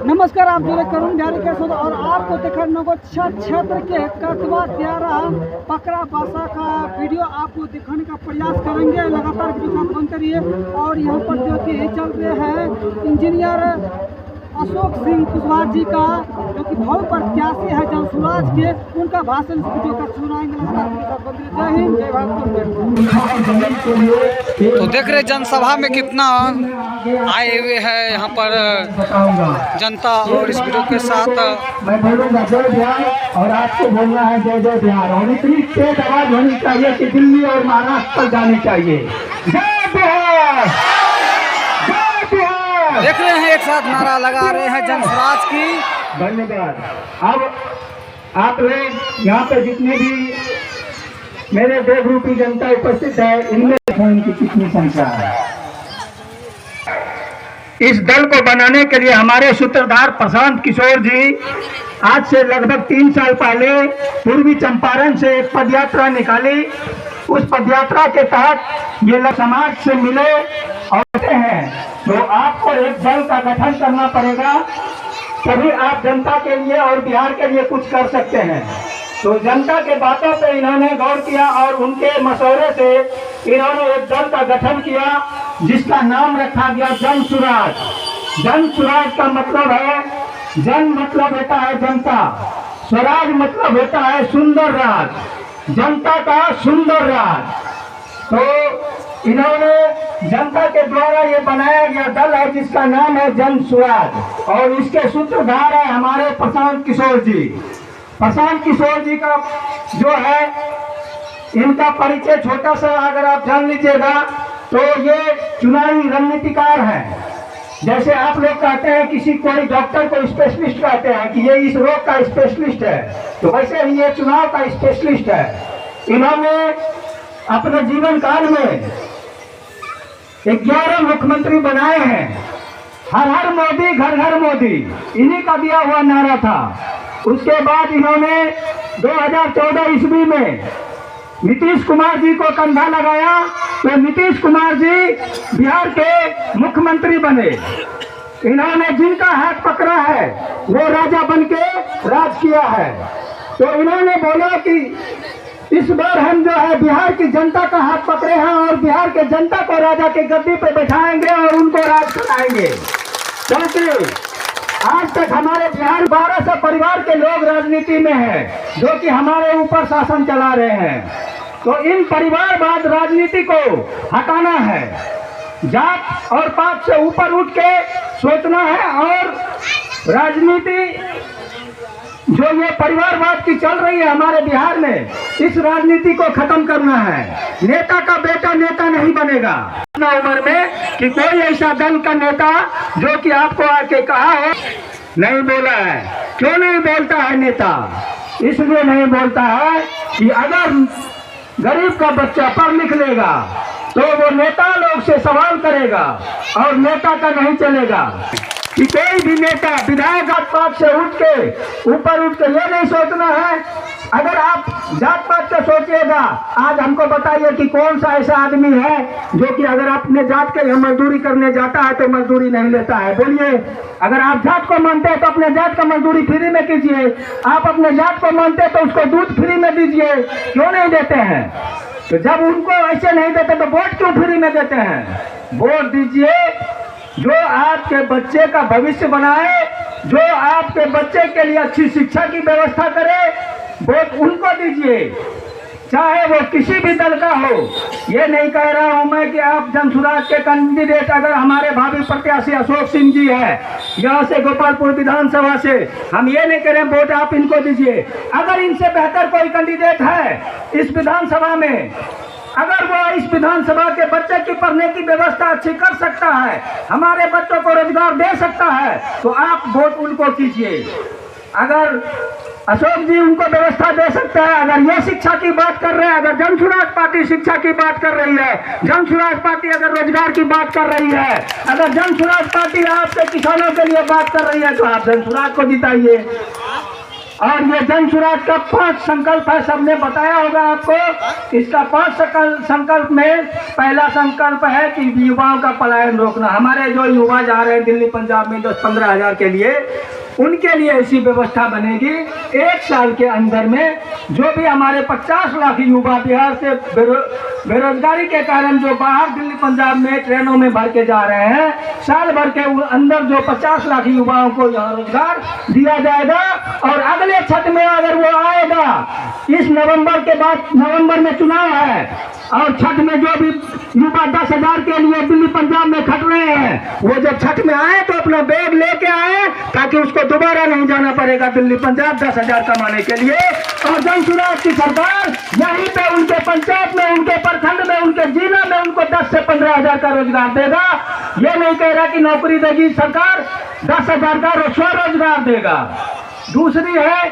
नमस्कार, आप जुड़े करुण बिहारी के साथ और आपको दिखाने को क्षेत्र के कस्बा दियारा पकड़ा बासा का वीडियो आपको दिखाने का प्रयास करेंगे। लगातार वीडियो साथ बनते रहिए। और यहाँ पर जो कि चल रहे हैं इंजीनियर अशोक सिंह कुशवाहा जी का, जो कि भावी प्रत्याशी है जनसुराज के, उनका भाषण इस वीडियो का सुनाएंगे। जय हिंद, जय भारत। तो देख रहे जनसभा में कितना आए हुए हैं यहाँ पर जनता, और इस वीडियो के साथ मैं बोलूँगा जय बिहार और आपको बोलना है जय जय बिहार। और इतनी तेज आवाज होनी चाहिए कि दिल्ली और महाराष्ट्र तक जानी चाहिए। जय बिहार, जय बिहार। देख रहे हैं एक साथ नारा लगा रहे हैं जनसुराज की। धन्यवाद। अब आप लोग यहाँ पे जितने भी मेरे देवरूपी जनता उपस्थित है, इनमें इनकी कितनी संख्या है। इस दल को बनाने के लिए हमारे सूत्रधार प्रशांत किशोर जी आज से लगभग 3 साल पहले पूर्वी चंपारण से एक पदयात्रा निकाली। उस पदयात्रा के तहत ये लोग समाज से मिले और हैं, तो आपको एक दल का गठन करना पड़ेगा, तभी आप जनता के लिए और बिहार के लिए कुछ कर सकते हैं। तो जनता के बातों पे इन्होंने गौर किया और उनके मशवरे से इन्होंने एक दल का गठन किया, जिसका नाम रखा गया जनसुराज। जनसुराज का मतलब है, जन मतलब होता है जनता, स्वराज मतलब होता है सुंदर राज, जनता का सुंदर राज। तो इन्होंने जनता के द्वारा ये बनाया गया दल है, जिसका नाम है जनसुराज, और इसके सूत्रधार है हमारे प्रशांत किशोर जी। प्रशांत किशोर जी का जो है, इनका परिचय छोटा सा अगर आप जान लीजिएगा तो ये चुनावी रणनीतिकार हैं। जैसे आप लोग कहते हैं किसी कोई डॉक्टर को स्पेशलिस्ट कहते हैं कि ये इस रोग का स्पेशलिस्ट है, तो वैसे ही ये चुनाव का स्पेशलिस्ट है। इन्होंने अपने जीवन काल में 11 मुख्यमंत्री बनाए हैं। हर हर मोदी, घर घर मोदी, इन्हीं का दिया हुआ नारा था। उसके बाद इन्होंने 2014 ईस्वी में नीतीश कुमार जी को कंधा लगाया, तो नीतीश कुमार जी बिहार के मुख्यमंत्री बने। इन्होंने जिनका हाथ पकड़ा है वो राजा बनके राज किया है। तो इन्होंने बोला कि इस बार हम जो है बिहार की जनता का हाथ पकड़े हैं और बिहार के जनता को राजा के गद्दी पे बैठाएंगे और उनको राज कराएंगे। क्योंकि आज तक हमारे बिहार 1200 परिवार के लोग राजनीति में हैं, जो कि हमारे ऊपर शासन चला रहे हैं। तो इन परिवारवाद राजनीति को हटाना है, जात और पात से ऊपर उठ के सोचना है, और राजनीति जो ये परिवारवाद की चल रही है हमारे बिहार में, इस राजनीति को खत्म करना है। नेता का बेटा नेता नहीं बनेगा इतना उम्र में कि कोई ऐसा दल का नेता जो कि आपको आके कहा हो, नहीं बोला है। क्यों नहीं बोलता है नेता? इसलिए नहीं बोलता है कि अगर गरीब का बच्चा पढ़ लिख लेगा तो वो नेता लोग से सवाल करेगा और नेता का नहीं चलेगा। कि कोई भी नेता विधायक जात पात से उठ के ऊपर उठ के ये नहीं सोचना है। अगर आप जात पात से सोचिएगा, आज हमको बताइए कि कौन सा ऐसा आदमी है जो कि अगर अपने जात के यहाँ मजदूरी करने जाता है तो मजदूरी नहीं लेता है? बोलिए। अगर आप जात को मानते हैं तो अपने जात का मजदूरी फ्री में कीजिए। आप अपने जात को मानते हैं तो उसको दूध फ्री में दीजिए। क्यों नहीं देते हैं? तो जब उनको ऐसे नहीं देते तो वोट क्यों फ्री में देते हैं? वोट दीजिए जो आपके बच्चे का भविष्य बनाए, जो आपके बच्चे के लिए अच्छी शिक्षा की व्यवस्था करे, वोट उनको दीजिए, चाहे वो किसी भी दल का हो। ये नहीं कह रहा हूं मैं कि आप जनसुराज के कैंडिडेट अगर हमारे भावी प्रत्याशी अशोक सिंह जी है यहाँ से गोपालपुर विधानसभा से, हम ये नहीं कह रहे वोट आप इनको दीजिए। अगर इनसे बेहतर कोई कैंडिडेट है इस विधानसभा में, अगर वो इस विधानसभा के बच्चे की पढ़ने की व्यवस्था अच्छी कर सकता है, हमारे बच्चों को रोजगार दे सकता है, तो आप वोट उनको कीजिए। अगर अशोक जी उनको व्यवस्था दे सकता है, अगर ये शिक्षा की बात कर रहे हैं, अगर जनसुराज पार्टी शिक्षा की बात कर रही है, जनसुराज पार्टी अगर रोजगार की बात कर रही है, अगर जनसुराज पार्टी आपके किसानों के लिए बात कर रही है, तो आप जनसुराज को जिताइए। और ये जन स्वराज का 5 संकल्प है, सबने बताया होगा आपको। इसका 5 संकल्प में पहला संकल्प है कि युवाओं का पलायन रोकना। हमारे जो युवा जा रहे हैं दिल्ली पंजाब में 10-15 हज़ार के लिए, उनके लिए ऐसी व्यवस्था बनेगी 1 साल के अंदर में। जो भी हमारे 50 लाख युवा बिहार से बेरोजगारी के कारण जो बाहर दिल्ली पंजाब में ट्रेनों में भर के जा रहे हैं, साल भर के अंदर जो 50 लाख युवाओं को यहाँ रोजगार दिया जाएगा। और अगले छठ में अगर वो आएगा, इस नवंबर के बाद, नवंबर में चुनाव है, और छठ में जो भी युवा 10,000 के लिए दिल्ली पंजाब में खट रहे हैं, वो जब छठ में आए तो अपना बैग लेके आए, ताकि उसको दोबारा नहीं जाना पड़ेगा दिल्ली पंजाब 10,000 कमाने के लिए। और जन स्वराज की सरकार यहीं पे उनके पंचायत में, उनके प्रखंड में, उनके जिला में उनको 10 से 15 हज़ार का रोजगार देगा। ये नहीं कह रहा कि नौकरी देगी सरकार, 10,000 का स्वरोजगार देगा। दूसरी है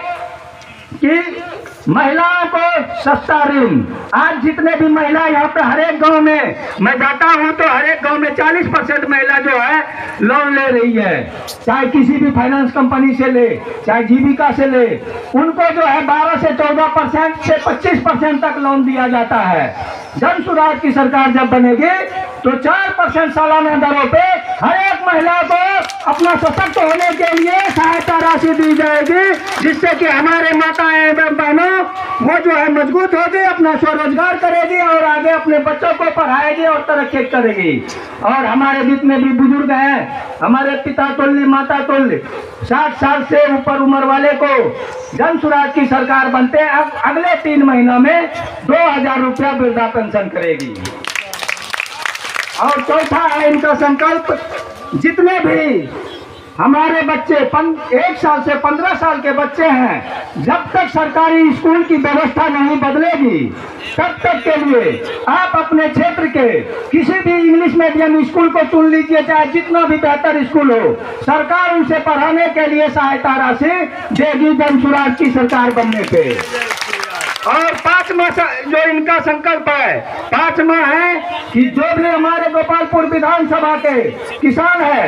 कि महिलाओं को सस्ता ऋण। आज जितने भी महिला यहाँ पे हर एक गांव में मैं जाता हूँ तो हर एक गांव में 40% महिला जो है लोन ले रही है, चाहे किसी भी फाइनेंस कंपनी से ले, चाहे जीविका से ले। उनको जो है 12 से 14% से 25% तक लोन दिया जाता है। जन स्वराज की सरकार जब बनेगी तो 4% सालाना दरों पे हर एक महिला को अपना सशक्त होने के लिए सहायता राशि दी जाएगी, जिससे कि हमारे माताएं एवं बहनों वो जो है मजबूत होगी, अपना स्वरोजगार करेगी और आगे अपने बच्चों को पढ़ाएगी और तरक्की करेगी। और हमारे जितने भी बुजुर्ग हैं, हमारे पिता तुल्य माता तुल्य 60 साल से ऊपर उम्र वाले को जन स्वराज की सरकार बनते हैं अब अगले 3 महीनों में 2,000 रुपया वृद्धा पेंशन करेगी। और चौथा है इनका संकल्प, जितने भी हमारे बच्चे 1 साल से 15 साल के बच्चे हैं, जब तक सरकारी स्कूल की व्यवस्था नहीं बदलेगी तब तक के लिए आप अपने क्षेत्र के किसी भी इंग्लिश मीडियम स्कूल को चुन लीजिए, चाहे जितना भी बेहतर स्कूल हो, सरकार उनसे पढ़ाने के लिए सहायता राशि देगी जन स्वराज की सरकार बनने पे। और 5वां जो इनका संकल्प है, 5वां है कि जो भी हमारे गोपालपुर विधानसभा के किसान है,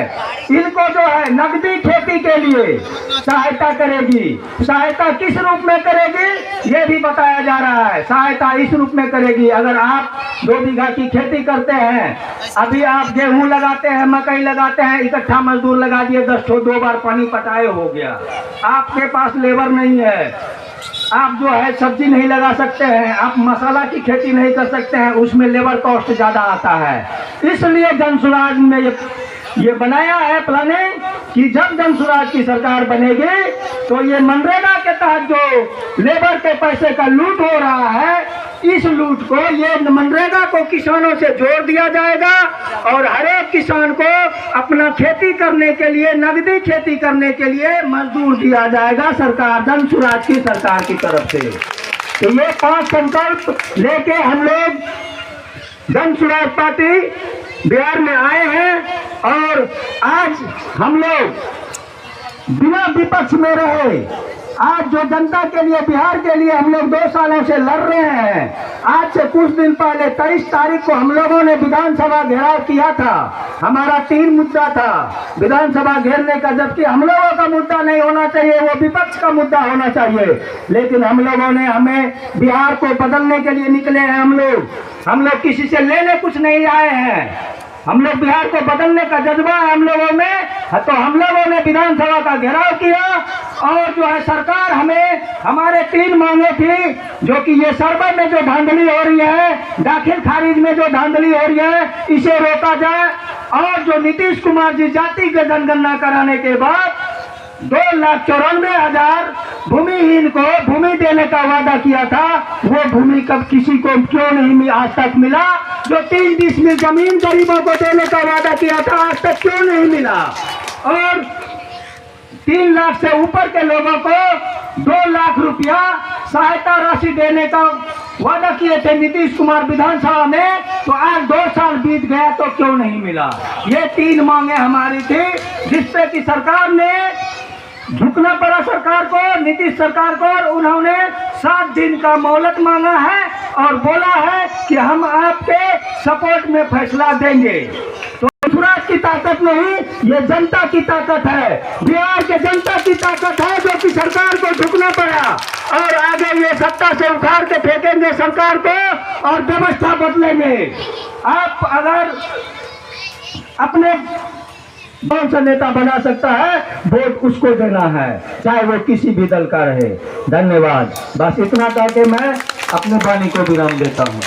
इनको जो है नकदी खेती के लिए सहायता करेगी। सहायता किस रूप में करेगी ये भी बताया जा रहा है। सहायता इस रूप में करेगी, अगर आप 2 बीघा की खेती करते हैं, अभी आप गेहूं लगाते हैं, मकई लगाते हैं, इकट्ठा मजदूर लगा दिए, 2 बार पानी पटाए हो गया, आपके पास लेबर नहीं है, आप जो है सब्जी नहीं लगा सकते हैं, आप मसाला की खेती नहीं कर सकते हैं, उसमें लेबर कॉस्ट ज़्यादा आता है। इसलिए जन स्वराज में ये बनाया है प्लानिंग कि जब जन स्वराज की सरकार बनेगी तो ये मनरेगा के तहत जो लेबर के पैसे का लूट हो रहा है, इस लूट को, ये मनरेगा को किसानों से जोड़ दिया जाएगा और हर एक किसान को अपना खेती करने के लिए, नगदी खेती करने के लिए मजदूर दिया जाएगा सरकार, जन स्वराज की सरकार की तरफ से। तो ये 5 संकल्प लेके हम लोग जन स्वराज पार्टी बिहार में आए हैं। और आज हम लोग बिना विपक्ष में रहे, आज जो जनता के लिए, बिहार के लिए हम लोग 2 सालों से लड़ रहे हैं। आज से कुछ दिन पहले 23 तारीख को हम लोगों ने विधानसभा घेराव किया था। हमारा 3 मुद्दा था विधानसभा घेरने का, जबकि हम लोगों का मुद्दा नहीं होना चाहिए, वो विपक्ष का मुद्दा होना चाहिए। लेकिन हम लोगों ने, हमें बिहार को बदलने के लिए निकले हैं हम लोग किसी से लेने कुछ नहीं आए हैं। हम लोग बिहार को बदलने का जज्बा है हम लोगों में, तो हम लोगों ने विधानसभा का घेराव किया और जो है सरकार हमें, हमारे 3 मांगे थी, जो कि ये सर्वे में जो धांधली हो रही है, दाखिल खारिज में जो धांधली हो रही है, इसे रोका जाए। और जो नीतीश कुमार जी जातिगत जनगणना कराने के बाद 2,94,000 भूमिहीन को भूमि देने का वादा किया था, वो भूमि कब किसी को क्यों नहीं आज तक मिला? जो 3 डिसमिल जमीन गरीबों को देने का वादा किया था, आज तक क्यों नहीं मिला? और 3 लाख से ऊपर के लोगों को 2 लाख रुपया सहायता राशि देने का वादा किए थे नीतीश कुमार विधानसभा में, तो आज 2 साल बीत गया तो क्यों नहीं मिला? ये 3 मांगे हमारी थी, जिसपे कि सरकार ने झुकना पड़ा, सरकार को, नीतीश सरकार को। और उन्होंने 7 दिन का मोहलत मांगा है और बोला है कि हम आपके सपोर्ट में फैसला देंगे। तो की ताकत नहीं, ये जनता की ताकत है। बिहार के जनता की ताकत है जो कि सरकार को झुकना पड़ा, और आगे ये सत्ता से उखाड़ के फेंकेंगे सरकार को और व्यवस्था बदलेंगे। आप अगर अपने कौन सा नेता बना सकता है, वोट उसको देना है, चाहे वो किसी भी दल का रहे। धन्यवाद। बस इतना कह के मैं अपने वाणी को विराम देता हूँ।